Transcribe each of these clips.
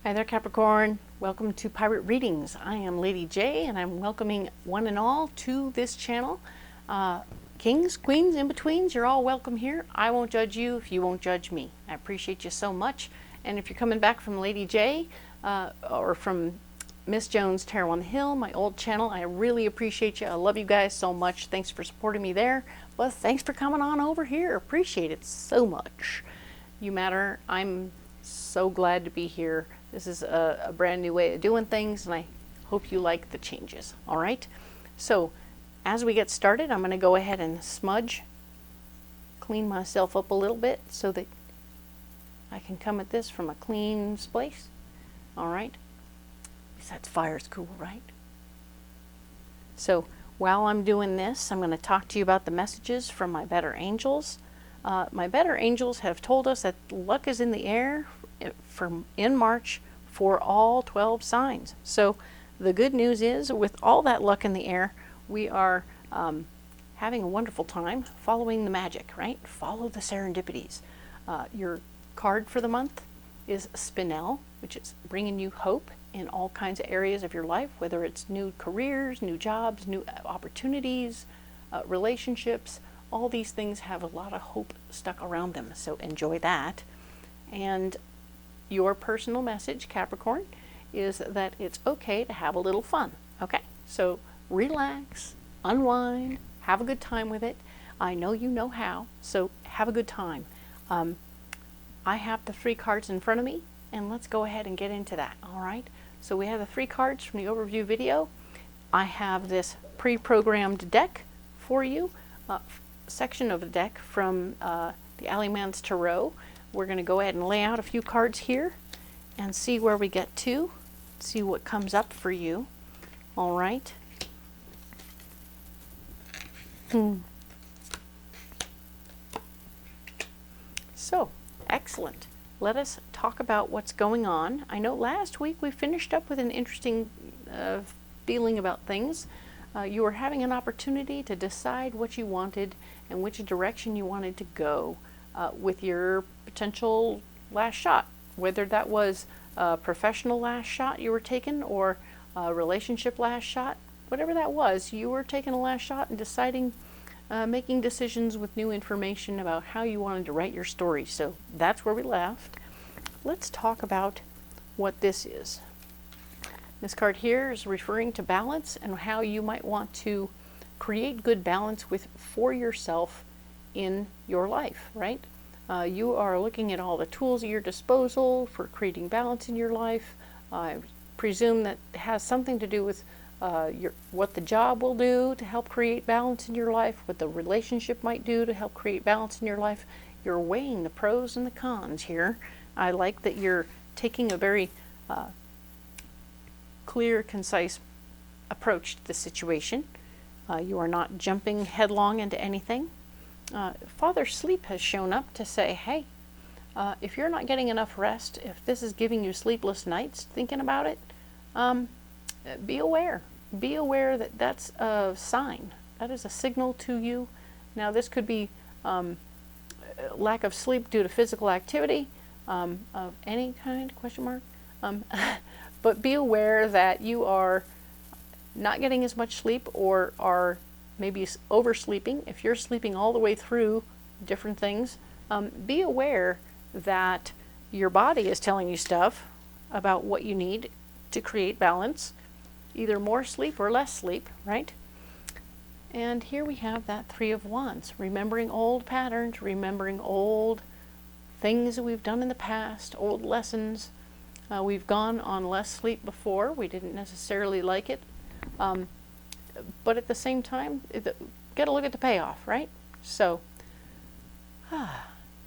Hi there, Capricorn. Welcome to Pirate Readings. I am Lady J, and I'm welcoming one and all to this channel. Kings, queens, in-betweens, you're all welcome here. I won't judge you if you won't judge me. I appreciate you so much. And if you're coming back from Lady J or from Miss Jones Tarot on the Hill, my old channel, I really appreciate you. I love you guys so much. Thanks for supporting me there. But thanks for coming on over here. Appreciate it so much. You matter. I'm so glad to be here. This is a brand new way of doing things, and I hope you like the changes. All right. So as we get started, I'm going to go ahead and smudge, clean myself up a little bit so that I can come at this from a clean place. All right. Besides, fire's cool, right? So while I'm doing this, I'm going to talk to you about the messages from my better angels. My better angels have told us that luck is in the air in March for all 12 signs. So the good news is, with all that luck in the air, we are having a wonderful time following the magic, right? Follow the serendipities. Your card for the month is Spinel, which is bringing you hope in all kinds of areas of your life, whether it's new careers, new jobs, new opportunities, relationships. All these things have a lot of hope stuck around them, so enjoy that. And your personal message, Capricorn, is that it's okay to have a little fun. Okay, so relax, unwind, have a good time with it. I know you know how, so have a good time. I have the 3 cards in front of me, and let's go ahead and get into that. All right, so we have the 3 cards from the overview video. I have this pre-programmed deck for you, section of the deck from the Alleyman's Tarot. We're going to go ahead and lay out a few cards here and see where we get to, see what comes up for you. All right. So, excellent. Let us talk about what's going on. I know last week we finished up with an interesting feeling about things. You were having an opportunity to decide what you wanted and which direction you wanted to go with your potential last shot, whether that was a professional last shot you were taking or a relationship last shot, whatever that was, you were taking a last shot and deciding, making decisions with new information about how you wanted to write your story. So that's where we left. Let's talk about what this is. This card here is referring to balance and how you might want to create good balance for yourself in your life, right? You are looking at all the tools at your disposal for creating balance in your life. I presume that has something to do with what the job will do to help create balance in your life, what the relationship might do to help create balance in your life. You're weighing the pros and the cons here. I like that you're taking a very clear, concise approach to the situation. You are not jumping headlong into anything. Father Sleep has shown up to say, hey, if you're not getting enough rest, if this is giving you sleepless nights thinking about it, be aware. Be aware that that's a sign. That is a signal to you. Now, this could be lack of sleep due to physical activity of any kind, question mark. But be aware that you are not getting as much sleep or are maybe oversleeping. If you're sleeping all the way through different things, be aware that your body is telling you stuff about what you need to create balance, either more sleep or less sleep, right? And here we have that 3 of Wands, remembering old patterns, remembering old things that we've done in the past, old lessons. We've gone on less sleep before. We didn't necessarily like it. But at the same time, get a look at the payoff, right? So,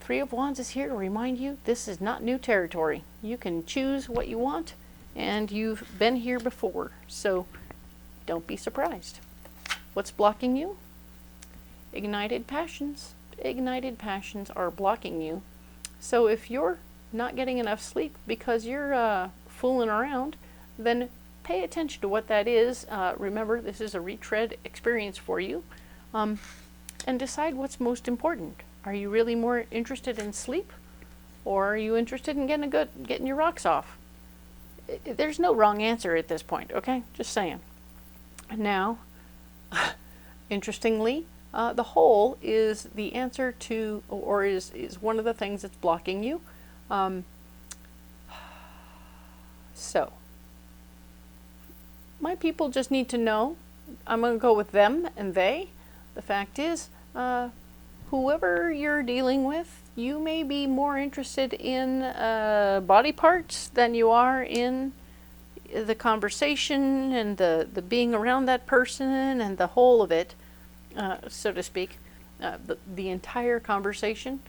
3 of Wands is here to remind you this is not new territory. You can choose what you want, and you've been here before. So, don't be surprised. What's blocking you? Ignited passions. Ignited passions are blocking you. So, if you're not getting enough sleep because you're fooling around, then pay attention to what that is. Remember, this is a retread experience for you. And decide what's most important. Are you really more interested in sleep, or are you interested in getting your rocks off? There's no wrong answer at this point, okay? Just saying. Now, interestingly, the hole is the answer to, or is one of the things that's blocking you. So, my people just need to know, I'm going to go with them and they. The fact is, whoever you're dealing with, you may be more interested in body parts than you are in the conversation and the being around that person and the whole of it, so to speak, the entire conversation.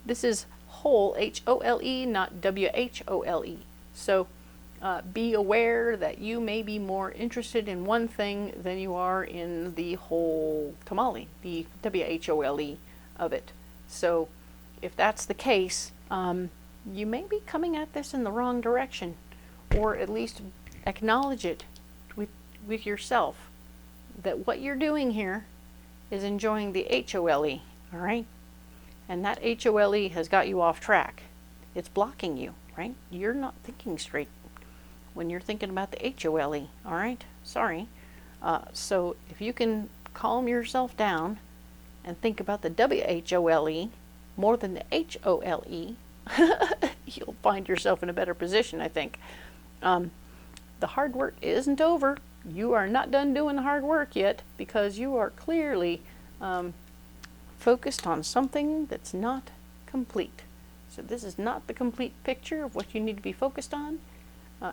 This is whole, H-O-L-E, not W-H-O-L-E. So be aware that you may be more interested in one thing than you are in the whole tamale, the W-H-O-L-E of it. So if that's the case, you may be coming at this in the wrong direction, or at least acknowledge it with yourself, that what you're doing here is enjoying the H-O-L-E, all right? And that H-O-L-E has got you off track. It's blocking you, right? You're not thinking straight when you're thinking about the H-O-L-E, all right? Sorry. So if you can calm yourself down and think about the W-H-O-L-E more than the H-O-L-E, you'll find yourself in a better position, I think. The hard work isn't over. You are not done doing the hard work yet, because you are clearly focused on something that's not complete. So this is not the complete picture of what you need to be focused on.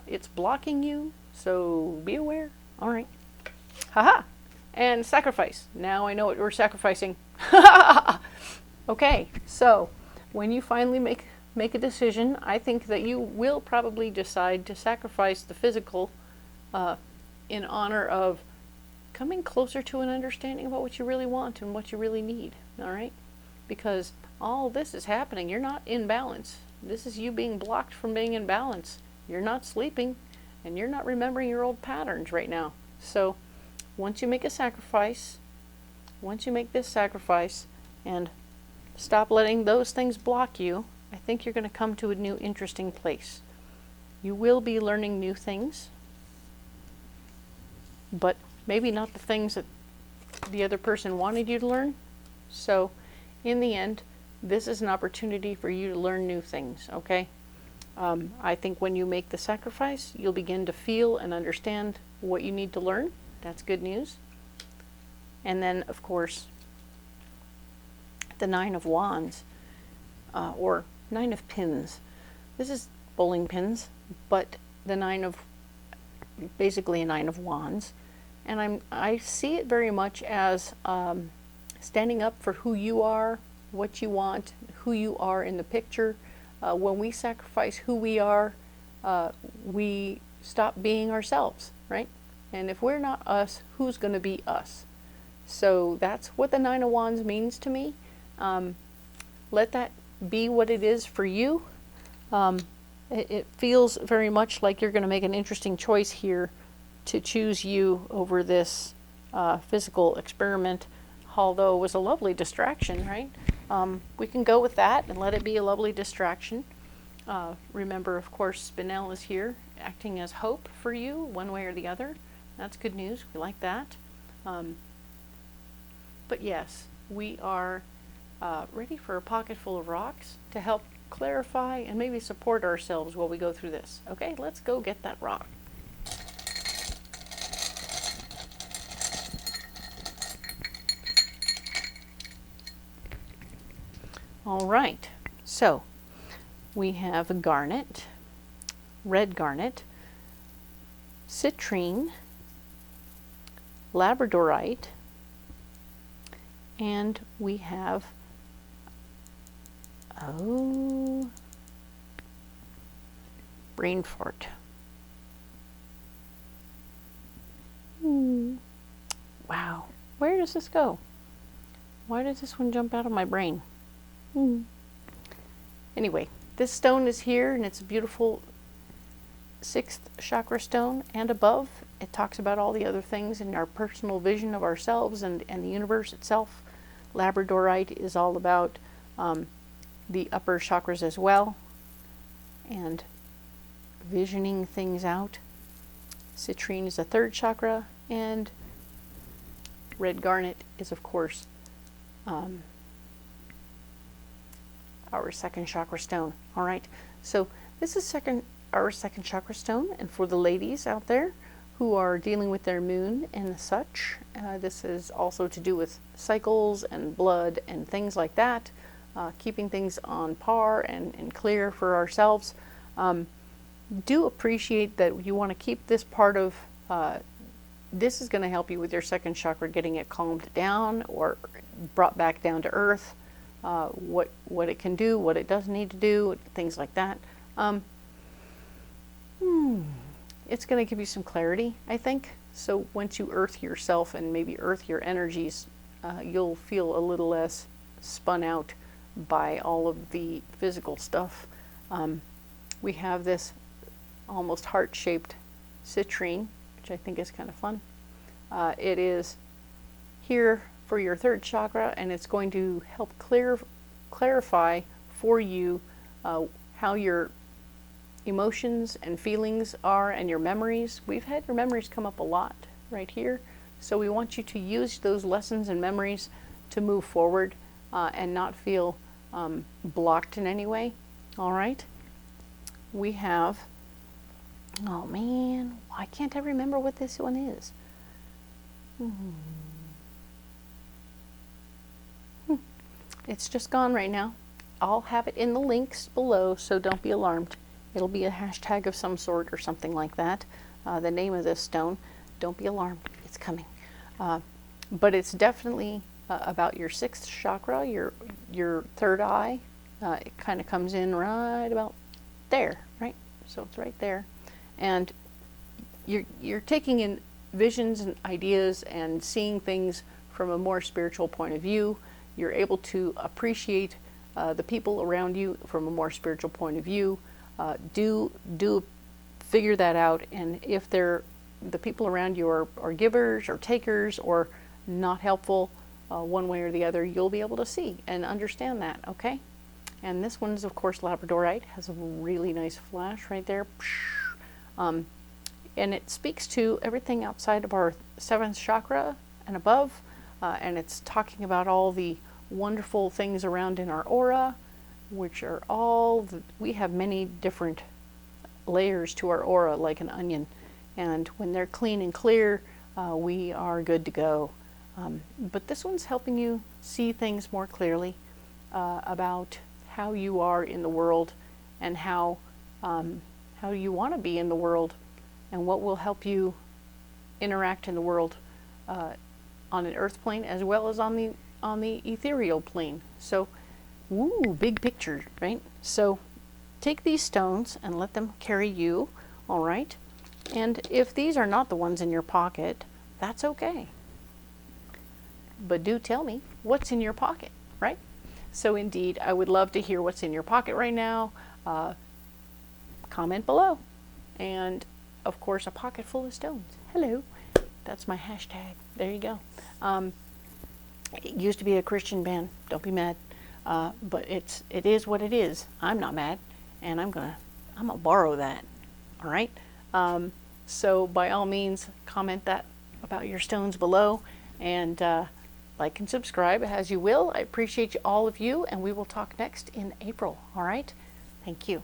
It's blocking you, so be aware. All right. Haha. And sacrifice. Now I know what we're sacrificing. Okay, so when you finally make a decision, I think that you will probably decide to sacrifice the physical in honor of coming closer to an understanding about what you really want and what you really need, all right? Because all this is happening. You're not in balance. This is you being blocked from being in balance. You're not sleeping, and you're not remembering your old patterns right now. So once you make a sacrifice, once you make this sacrifice and stop letting those things block you, I think you're going to come to a new interesting place. You will be learning new things, but maybe not the things that the other person wanted you to learn. So in the end, this is an opportunity for you to learn new things, okay? I think when you make the sacrifice, you'll begin to feel and understand what you need to learn. That's good news. And then, of course, the Nine of Wands, or Nine of Pins. This is bowling pins, but the basically a Nine of Wands. And I see it very much as standing up for who you are, what you want, who you are in the picture. When we sacrifice who we are, we stop being ourselves, right? And if we're not us, who's going to be us? So that's what the Nine of Wands means to me. Let that be what it is for you. It feels very much like you're going to make an interesting choice here to choose you over this physical experiment, although it was a lovely distraction, right? We can go with that and let it be a lovely distraction. Remember, of course, Spinel is here acting as hope for you, one way or the other. That's good news. We like that. But yes, we are ready for a pocket full of rocks to help clarify and maybe support ourselves while we go through this. Okay, let's go get that rock. All right, so we have a garnet, red garnet, citrine, labradorite, and we have, brain fart. Wow, where does this go? Why does this one jump out of my brain? Anyway, this stone is here, and it's a beautiful 6th chakra stone, and above it talks about all the other things in our personal vision of ourselves and the universe itself. Labradorite is all about the upper chakras as well, and visioning things out. Citrine is the third chakra, and red garnet is, of course, our second chakra stone. All right, so this is our second chakra stone, and for the ladies out there who are dealing with their moon and such, this is also to do with cycles and blood and things like that, keeping things on par and clear for ourselves. Do appreciate that you want to keep this part of, this is going to help you with your second chakra, getting it calmed down or brought back down to earth, what it can do, what it doesn't need to do, things like that. It's going to give you some clarity, I think. So once you earth yourself and maybe earth your energies, you'll feel a little less spun out by all of the physical stuff. We have this almost heart-shaped citrine, which I think is kind of fun. It is here for your third chakra, and it's going to help clarify for you how your emotions and feelings are and your memories. We've had your memories come up a lot right here, so we want you to use those lessons and memories to move forward and not feel blocked in any way. All right, we have, oh man, why can't I remember what this one is? It's just gone right now. I'll have it in the links below, so don't be alarmed. It'll be a hashtag of some sort or something like that. The name of this stone. Don't be alarmed. It's coming. But it's definitely about your sixth chakra, your third eye. It kind of comes in right about there, right? So it's right there. And you're taking in visions and ideas and seeing things from a more spiritual point of view. You're able to appreciate the people around you from a more spiritual point of view. Do figure that out, and if the people around you are givers or takers or not helpful one way or the other, you'll be able to see and understand that, okay? And this one is, of course, labradorite. Has a really nice flash right there. And it speaks to everything outside of our seventh chakra and above, and it's talking about all the wonderful things around in our aura, which are all, we have many different layers to our aura like an onion, and when they're clean and clear, we are good to go. But this one's helping you see things more clearly about how you are in the world and how you want to be in the world, and what will help you interact in the world on an earth plane as well as on the ethereal plane. So, woo, big picture, right? So take these stones and let them carry you, all right? And if these are not the ones in your pocket, that's okay. But do tell me what's in your pocket, right? So indeed, I would love to hear what's in your pocket right now. Comment below. And of course, a pocket full of stones. Hello. That's my hashtag. There you go. It used to be a Christian band. Don't be mad. But it is what it is. I'm not mad, and I'm gonna borrow that. All right. So by all means, comment that about your stones below, and like and subscribe as you will. I appreciate all of you, and we will talk next in April. All right. Thank you.